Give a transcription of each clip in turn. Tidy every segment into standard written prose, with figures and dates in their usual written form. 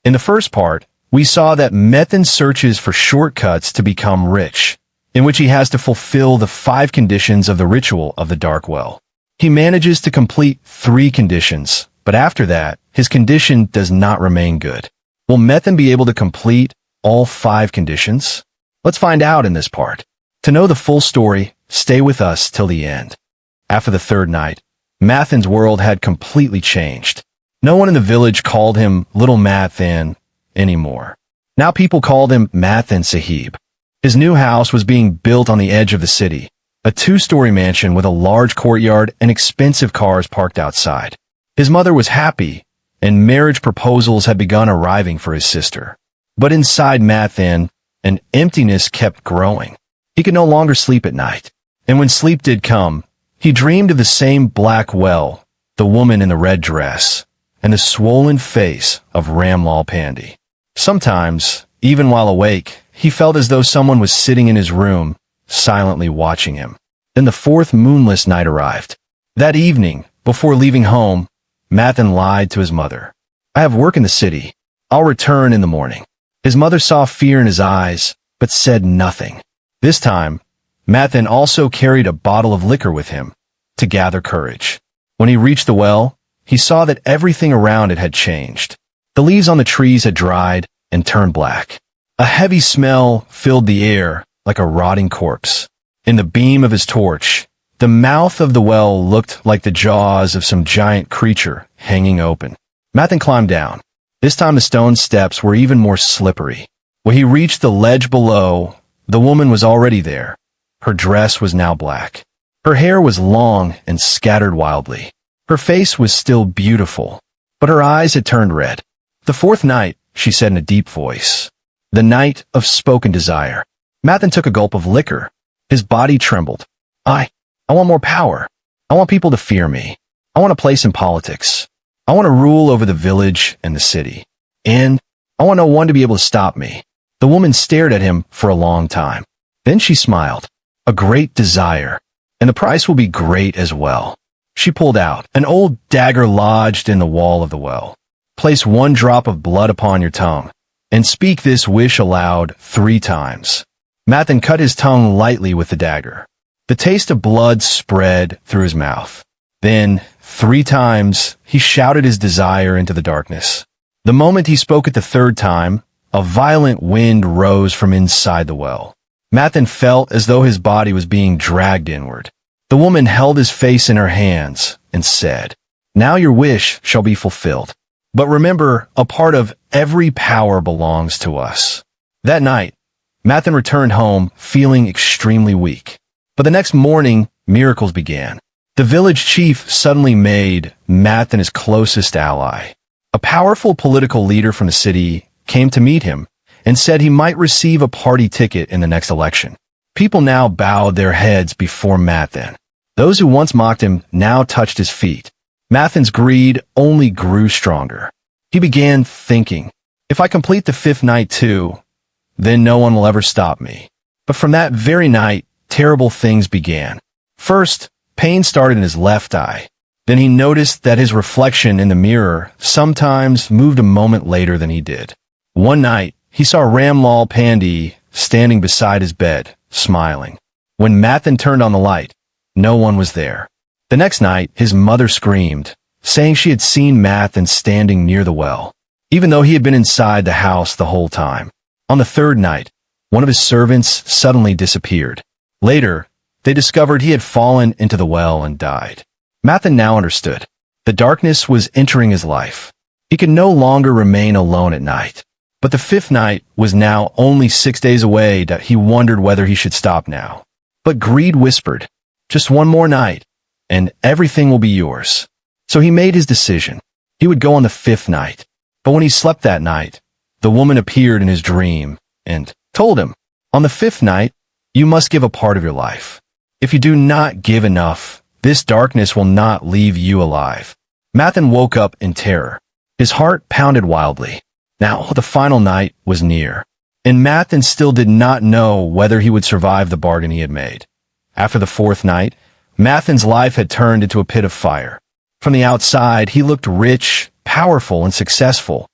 In the first part, we saw that Matthan searches for shortcuts to become rich, in which he has to fulfill the 5 conditions of the ritual of the dark well. He manages to complete 3 conditions, but after that, his condition does not remain good. Will Matthan be able to complete all 5 conditions? Let's find out in this part. To know the full story, stay with us till the end. After the 3rd night, Matthan's world had completely changed. No one in the village called him Little Matthan anymore. Now people called him Matthan Sahib. His new house was being built on the edge of the city, a 2-story mansion with a large courtyard and expensive cars parked outside. His mother was happy, and marriage proposals had begun arriving for his sister. But inside Matthan, an emptiness kept growing. He could no longer sleep at night, and when sleep did come, he dreamed of the same black well, the woman in the red dress, and the swollen face of Ramlal Pandey. Sometimes, even while awake, he felt as though someone was sitting in his room, silently watching him. Then the 4th moonless night arrived. That evening, before leaving home, Matthan lied to his mother. "I have work in the city. I'll return in the morning." His mother saw fear in his eyes, but said nothing. This time, Matthan also carried a bottle of liquor with him, to gather courage. When he reached the well, he saw that everything around it had changed. The leaves on the trees had dried and turned black. A heavy smell filled the air like a rotting corpse. In the beam of his torch, the mouth of the well looked like the jaws of some giant creature hanging open. Matthan climbed down. This time the stone steps were even more slippery. When he reached the ledge below, the woman was already there. Her dress was now black. Her hair was long and scattered wildly. Her face was still beautiful, but her eyes had turned red. "The 4th night," she said in a deep voice. "The night of spoken desire." Matthan took a gulp of liquor. His body trembled. I want more power. I want people to fear me. I want a place in politics. I want to rule over the village and the city. And I want no one to be able to stop me." The woman stared at him for a long time. Then she smiled. "A great desire, and the price will be great as well." She pulled out an old dagger lodged in the wall of the well. "Place 1 drop of blood upon your tongue, and speak this wish aloud 3 times. Matthan cut his tongue lightly with the dagger. The taste of blood spread through his mouth. Then, 3 times, he shouted his desire into the darkness. The moment he spoke it the 3rd time, a violent wind rose from inside the well. Matthan felt as though his body was being dragged inward. The woman held his face in her hands and said, "Now your wish shall be fulfilled. But remember, a part of every power belongs to us." That night, Matthan returned home feeling extremely weak. But the next morning, miracles began. The village chief suddenly made Matthan his closest ally. A powerful political leader from the city came to meet him and said he might receive a party ticket in the next election. People now bowed their heads before Matthan. Those who once mocked him now touched his feet. Matthan's greed only grew stronger. He began thinking, "If I complete the 5th night too, then no one will ever stop me." But from that very night, terrible things began. First, pain started in his left eye. Then he noticed that his reflection in the mirror sometimes moved a moment later than he did. One night, he saw Ramlal Pandey standing beside his bed, smiling. When Matthan turned on the light, no one was there. The next night, his mother screamed, saying she had seen Matthan standing near the well, even though he had been inside the house the whole time. On the 3rd night, one of his servants suddenly disappeared. Later, they discovered he had fallen into the well and died. Matthan now understood. The darkness was entering his life. He could no longer remain alone at night. But the 5th night was now only 6 days away that he wondered whether he should stop now. But greed whispered, "Just 1 more night, and everything will be yours." So he made his decision. He would go on the 5th night. But when he slept that night, the woman appeared in his dream and told him, "On the 5th night, you must give a part of your life. If you do not give enough, this darkness will not leave you alive." Matthan woke up in terror. His heart pounded wildly. Now the final night was near, and Matthan still did not know whether he would survive the bargain he had made. After the 4th night, Matthan's life had turned into a pit of fire. From the outside, he looked rich, powerful, and successful.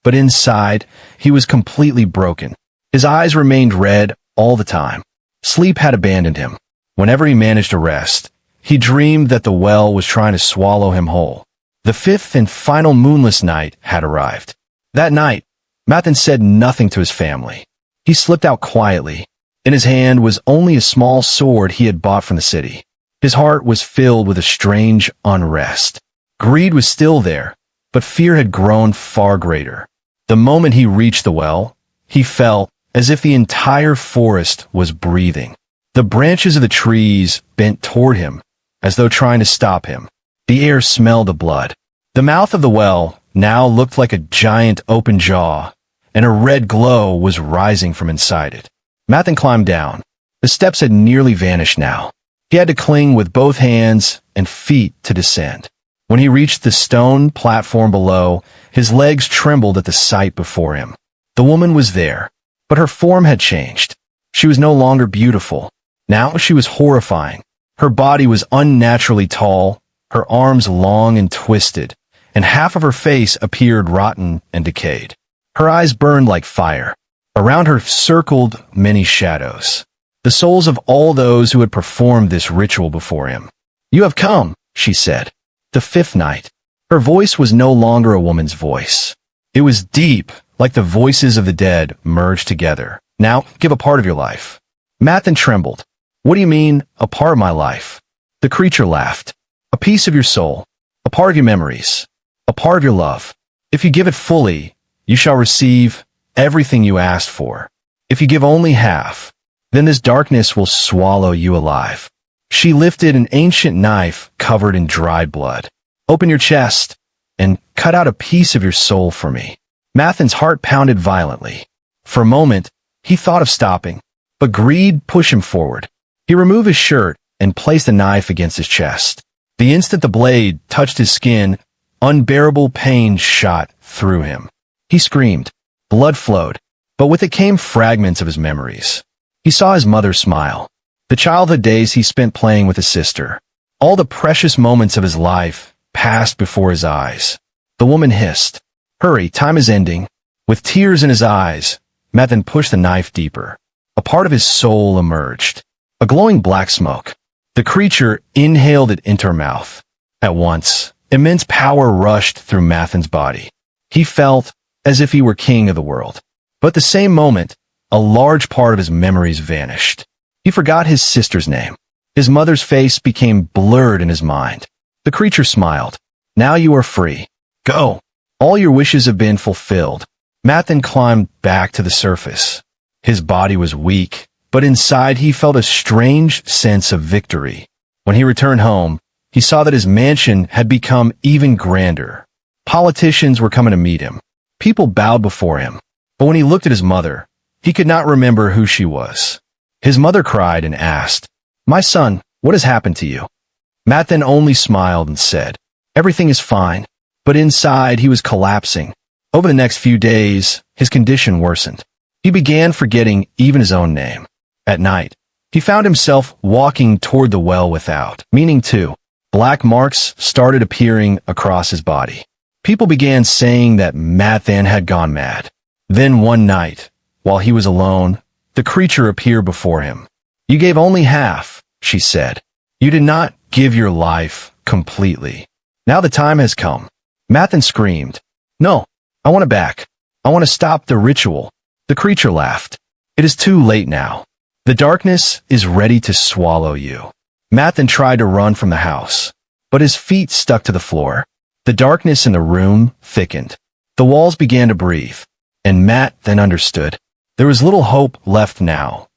but inside, he was completely broken. His eyes remained red all the time. Sleep had abandoned him. Whenever he managed to rest, he dreamed that the well was trying to swallow him whole. The fifth and final moonless night had arrived. That night, Matthan said nothing to his family. He slipped out quietly. In his hand was only a small sword he had bought from the city. His heart was filled with a strange unrest. Greed was still there, but fear had grown far greater. The moment he reached the well, he felt as if the entire forest was breathing. The branches of the trees bent toward him, as though trying to stop him. The air smelled of blood. The mouth of the well now looked like a giant open jaw, and a red glow was rising from inside it. Matthan climbed down. The steps had nearly vanished now. He had to cling with both hands and feet to descend. When he reached the stone platform below, his legs trembled at the sight before him. The woman was there, but her form had changed. She was no longer beautiful. Now she was horrifying. Her body was unnaturally tall, her arms long and twisted, and half of her face appeared rotten and decayed. Her eyes burned like fire. Around her circled many shadows, the souls of all those who had performed this ritual before him. "You have come," she said. The fifth night. Her voice was no longer a woman's voice. It was deep, like the voices of the dead merged together. "Now, give a part of your life." Matthan trembled. "What do you mean, a part of my life?" The creature laughed. "A piece of your soul, a part of your memories, a part of your love. If you give it fully, you shall receive everything you asked for. If you give only half, then this darkness will swallow you alive." She lifted an ancient knife covered in dried blood. "Open your chest and cut out a piece of your soul for me." Matthan's heart pounded violently. For a moment, he thought of stopping, but greed pushed him forward. He removed his shirt and placed the knife against his chest. The instant the blade touched his skin, unbearable pain shot through him. He screamed. Blood flowed, but with it came fragments of his memories. He saw his mother smile. The childhood days he spent playing with his sister. All the precious moments of his life passed before his eyes. The woman hissed, "Hurry, time is ending." With tears in his eyes, Matthan pushed the knife deeper. A part of his soul emerged. A glowing black smoke. The creature inhaled it into her mouth. At once, immense power rushed through Matthan's body. He felt as if he were king of the world. But at the same moment, a large part of his memories vanished. He forgot his sister's name. His mother's face became blurred in his mind. The creature smiled. "Now you are free. Go. All your wishes have been fulfilled." Matthan climbed back to the surface. His body was weak, but inside he felt a strange sense of victory. When he returned home, he saw that his mansion had become even grander. Politicians were coming to meet him. People bowed before him. But when he looked at his mother, he could not remember who she was. His mother cried and asked, "My son, what has happened to you?" Matthan only smiled and said, "Everything is fine." But inside he was collapsing. Over the next few days, his condition worsened. He began forgetting even his own name. At night, he found himself walking toward the well without, meaning to. Black marks started appearing across his body. People began saying that Matthan had gone mad. Then one night, while he was alone, the creature appeared before him. "You gave only half," she said. "You did not give your life completely. Now the time has come." Matthan screamed, "No, I want it back. I want to stop the ritual." The creature laughed. "It is too late now. The darkness is ready to swallow you." Matthan tried to run from the house, but his feet stuck to the floor. The darkness in the room thickened. The walls began to breathe, and Matthan understood. There was little hope left now.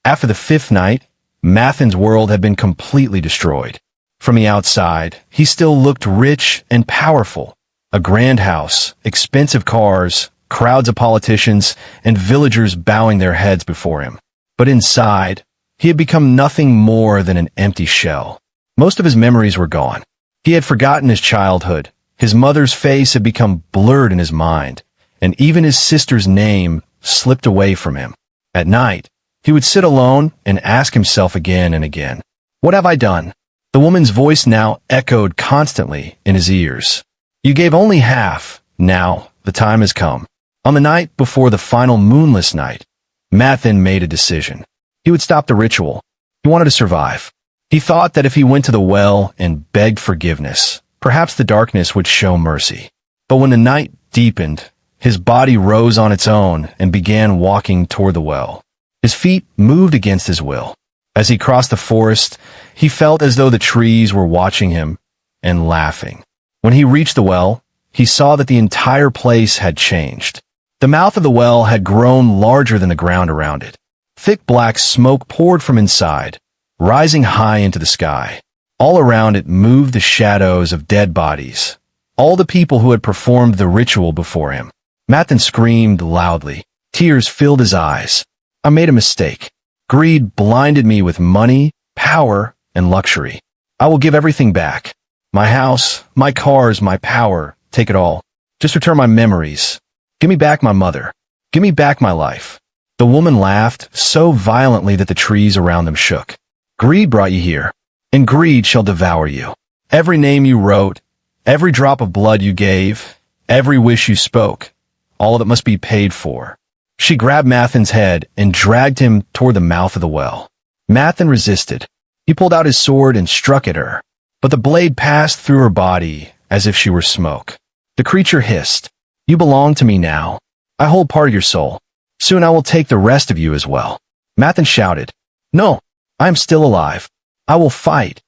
After the fifth night, Matthan's world had been completely destroyed. From the outside, he still looked rich and powerful. A grand house, expensive cars, crowds of politicians, and villagers bowing their heads before him. But inside, he had become nothing more than an empty shell. Most of his memories were gone. He had forgotten his childhood. His mother's face had become blurred in his mind, and even his sister's name slipped away from him. At night, he would sit alone and ask himself again and again, "What have I done?" The woman's voice now echoed constantly in his ears. "You gave only half. Now, the time has come. On the night before the final moonless night, Matthan made a decision. He would stop the ritual. He wanted to survive. He thought that if he went to the well and begged forgiveness, perhaps the darkness would show mercy. But when the night deepened, his body rose on its own and began walking toward the well. His feet moved against his will. As he crossed the forest, he felt as though the trees were watching him and laughing. When he reached the well, he saw that the entire place had changed. The mouth of the well had grown larger than the ground around it. Thick black smoke poured from inside, rising high into the sky. All around it moved the shadows of dead bodies, all the people who had performed the ritual before him. Matthan screamed loudly. Tears filled his eyes. I made a mistake. Greed blinded me with money, power, and luxury. I will give everything back. My house, my cars, my power, take it all. Just return my memories. Give me back my mother. Give me back my life. The woman laughed so violently that the trees around them shook. Greed brought you here, and greed shall devour you. Every name you wrote, every drop of blood you gave, every wish you spoke, all of it must be paid for. She grabbed Matthan's head and dragged him toward the mouth of the well. Matthan resisted. He pulled out his sword and struck at her, but the blade passed through her body as if she were smoke. The creature hissed, "You belong to me now. I hold part of your soul. Soon I will take the rest of you as well." Matthan shouted, "No, I am still alive. I will fight."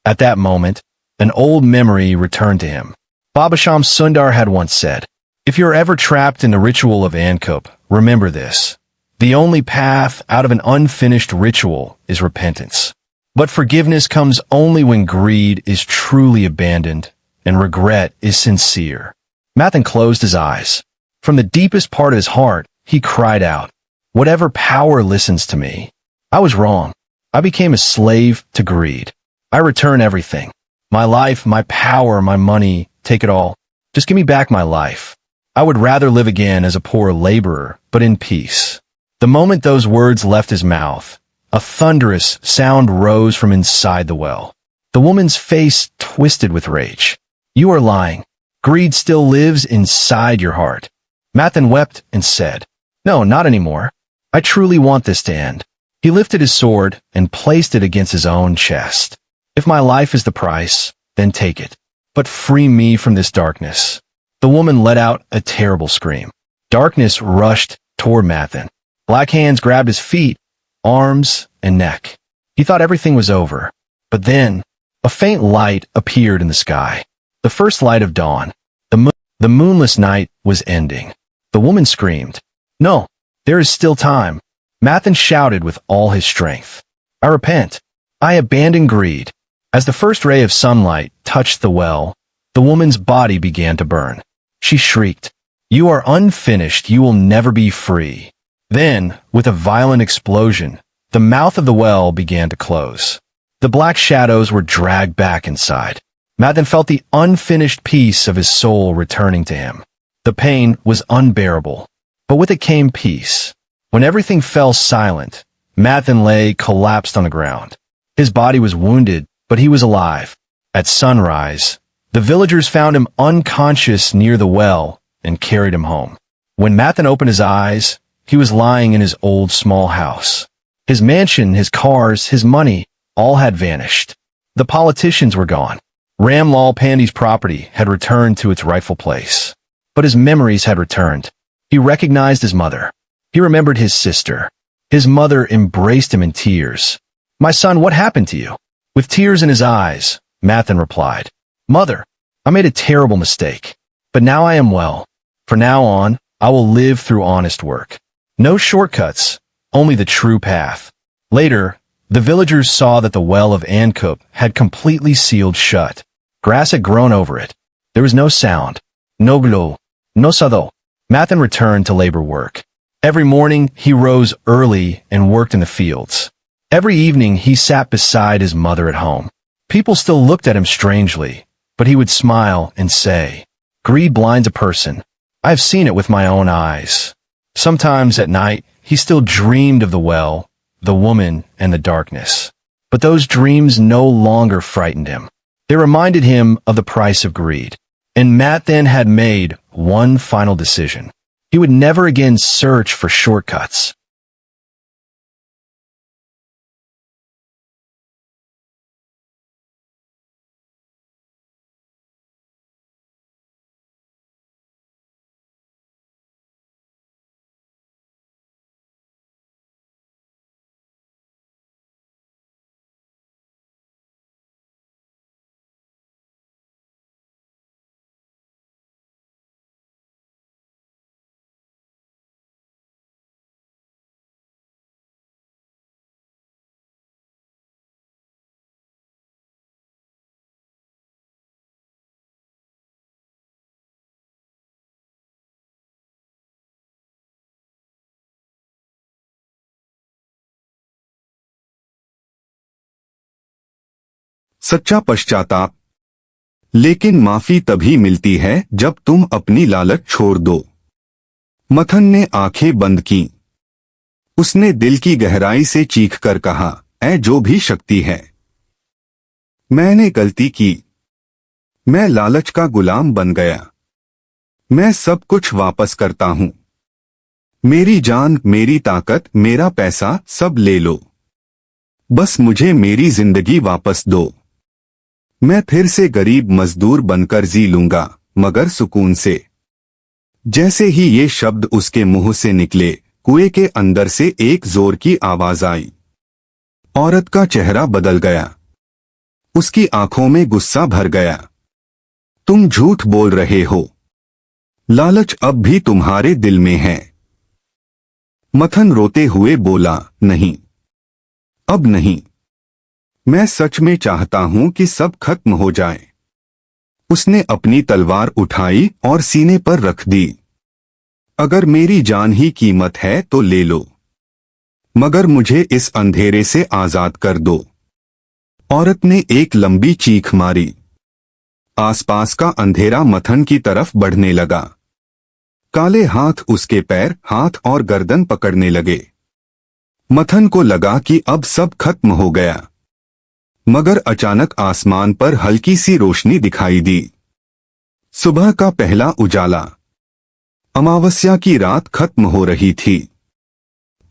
At that moment, an old memory returned to him. Baba Sham Sundar had once said, "If you're ever trapped in the ritual of Andhkoop, remember this. The only path out of an unfinished ritual is repentance. But forgiveness comes only when greed is truly abandoned and regret is sincere." Matthan closed his eyes. From the deepest part of his heart, he cried out, "Whatever power listens to me, I was wrong. I became a slave to greed. I return everything. My life, my power, my money, take it all. Just give me back my life. I would rather live again as a poor laborer, but in peace." The moment those words left his mouth, a thunderous sound rose from inside the well. The woman's face twisted with rage. "You are lying. Greed still lives inside your heart." Matthan wept and said, "No, not anymore. I truly want this to end." He lifted his sword and placed it against his own chest. "If my life is the price, then take it. But free me from this darkness." The woman let out a terrible scream. Darkness rushed toward Matthan. Black hands grabbed his feet, arms, and neck. He thought everything was over. But then, a faint light appeared in the sky. The first light of dawn. The moonless night was ending. The woman screamed, "No, there is still time." Matthan shouted with all his strength, "I repent. I abandon greed." As the first ray of sunlight touched the well, the woman's body began to burn. She shrieked, "You are unfinished. You will never be free." Then, with a violent explosion, the mouth of the well began to close. The black shadows were dragged back inside. Matthan felt the unfinished piece of his soul returning to him. The pain was unbearable, but with it came peace. When everything fell silent, Matthan lay collapsed on the ground. His body was wounded, but he was alive. At sunrise, the villagers found him unconscious near the well and carried him home. When Matthan opened his eyes, he was lying in his old small house. His mansion, his cars, his money, all had vanished. The politicians were gone. Ramlal Pandey's property had returned to its rightful place. But his memories had returned. He recognized his mother. He remembered his sister. His mother embraced him in tears. "My son, what happened to you?" With tears in his eyes, Matthan replied, "Mother, I made a terrible mistake. But now I am well. From now on, I will live through honest work. No shortcuts, only the true path." Later, the villagers saw that the well of Andhkoop had completely sealed shut. Grass had grown over it. There was no sound, no glow, no sado. Matthan returned to labor work. Every morning, he rose early and worked in the fields. Every evening, he sat beside his mother at home. People still looked at him strangely, but he would smile and say, "Greed blinds a person. I have seen it with my own eyes." Sometimes at night, he still dreamed of the well, the woman, and the darkness. But those dreams no longer frightened him. They reminded him of the price of greed. And Matthan had made one final decision. He would never again search for shortcuts. सच्चा पश्चाताप। लेकिन माफी तभी मिलती है जब तुम अपनी लालच छोड़ दो। मथन ने आंखें बंद की। उसने दिल की गहराई से चीखकर कहा, ऐ जो भी शक्ति है, मैंने गलती की। मैं लालच का गुलाम बन गया। मैं सब कुछ वापस करता हूं। मेरी जान, मेरी ताकत, मेरा पैसा सब ले लो, बस मुझे मेरी जिंदगी वापस दो। मैं फिर से गरीब मजदूर बनकर जी लूंगा, मगर सुकून से। जैसे ही ये शब्द उसके मुंह से निकले, कुएं के अंदर से एक जोर की आवाज आई। औरत का चेहरा बदल गया। उसकी आंखों में गुस्सा भर गया। तुम झूठ बोल रहे हो। लालच अब भी तुम्हारे दिल में है। मथन रोते हुए बोला, नहीं, अब नहीं। मैं सच में चाहता हूं कि सब खत्म हो जाए। उसने अपनी तलवार उठाई और सीने पर रख दी। अगर मेरी जान ही कीमत है तो ले लो, मगर मुझे इस अंधेरे से आजाद कर दो। औरत ने एक लंबी चीख मारी। आसपास का अंधेरा मथन की तरफ बढ़ने लगा। काले हाथ उसके पैर, हाथ और गर्दन पकड़ने लगे। मथन को लगा कि अब सब खत्म हो गया। मगर अचानक आसमान पर हल्की सी रोशनी दिखाई दी। सुबह का पहला उजाला। अमावस्या की रात खत्म हो रही थी।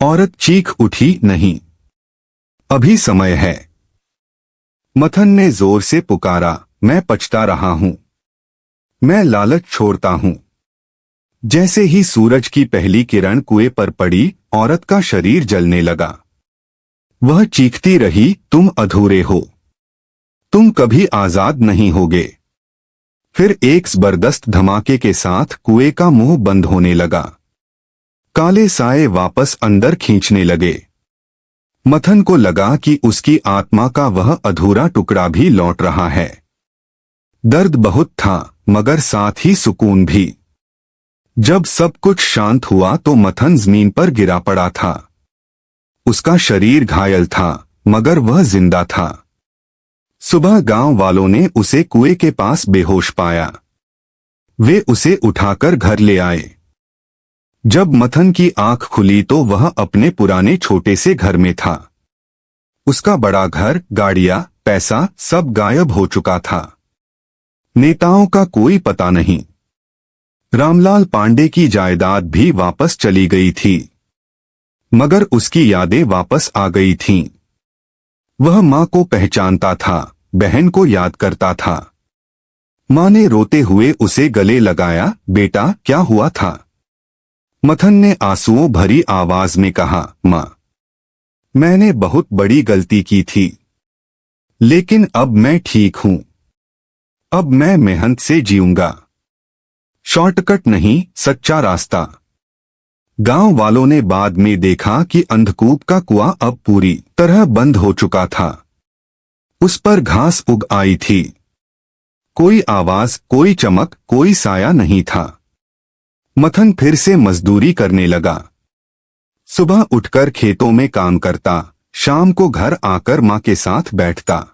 औरत चीख उठी, नहीं, अभी समय है। मथन ने जोर से पुकारा, मैं पछता रहा हूं। मैं लालच छोड़ता हूं। जैसे ही सूरज की पहली किरण कुएं पर पड़ी, औरत का शरीर जलने लगा। वह चीखती रही, तुम अधूरे हो। तुम कभी आजाद नहीं होगे। फिर एक जबरदस्त धमाके के साथ कुएं का मुंह बंद होने लगा। काले साए वापस अंदर खींचने लगे। मथन को लगा कि उसकी आत्मा का वह अधूरा टुकड़ा भी लौट रहा है। दर्द बहुत था, मगर साथ ही सुकून भी। जब सब कुछ शांत हुआ तो मथन जमीन पर गिरा पड़ा था। उसका शरीर घायल था, मगर वह जिंदा था। सुबह गांव वालों ने उसे कुएं के पास बेहोश पाया। वे उसे उठाकर घर ले आए। जब मथन की आंख खुली तो वह अपने पुराने छोटे से घर में था। उसका बड़ा घर, गाड़ियां, पैसा सब गायब हो चुका था। नेताओं का कोई पता नहीं। रामलाल पांडे की जायदाद भी वापस चली गई थी, मगर उसकी यादें वापस आ गई थीं। वह मां को पहचानता था, बहन को याद करता था। मां ने रोते हुए उसे गले लगाया, बेटा क्या हुआ था? मथन ने आंसुओं भरी आवाज में कहा, मां, मैंने बहुत बड़ी गलती की थी, लेकिन अब मैं ठीक हूं। अब मैं मेहनत से जीऊंगा। शॉर्टकट नहीं, सच्चा रास्ता। गांव वालों ने बाद में देखा कि अंधकूप का कुआं अब पूरी तरह बंद हो चुका था। उस पर घास उग आई थी। कोई आवाज, कोई चमक, कोई साया नहीं था। मथन फिर से मजदूरी करने लगा। सुबह उठकर खेतों में काम करता, शाम को घर आकर मां के साथ बैठता।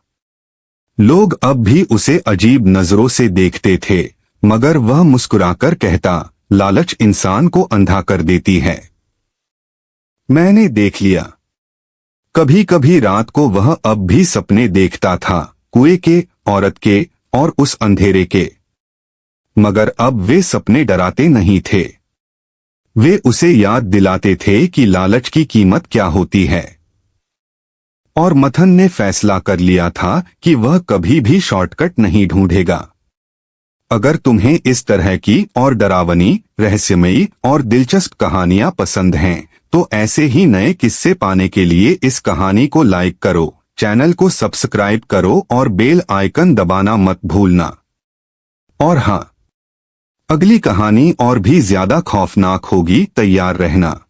लोग अब भी उसे अजीब नजरों से देखते थे, मगर वह मुस्कुराकर कहता, लालच इंसान को अंधा कर देती है। मैंने देख लिया। कभी कभी रात को वह अब भी सपने देखता था, कुएं के, औरत के और उस अंधेरे के। मगर अब वे सपने डराते नहीं थे। वे उसे याद दिलाते थे कि लालच की कीमत क्या होती है। और मथन ने फैसला कर लिया था कि वह कभी भी शॉर्टकट नहीं ढूंढेगा। अगर तुम्हें इस तरह की और डरावनी, रहस्यमयी और दिलचस्प कहानियां पसंद हैं, तो ऐसे ही नए किस्से पाने के लिए इस कहानी को लाइक करो, चैनल को सब्सक्राइब करो और बेल आइकन दबाना मत भूलना। और हाँ, अगली कहानी और भी ज्यादा खौफनाक होगी, तैयार रहना।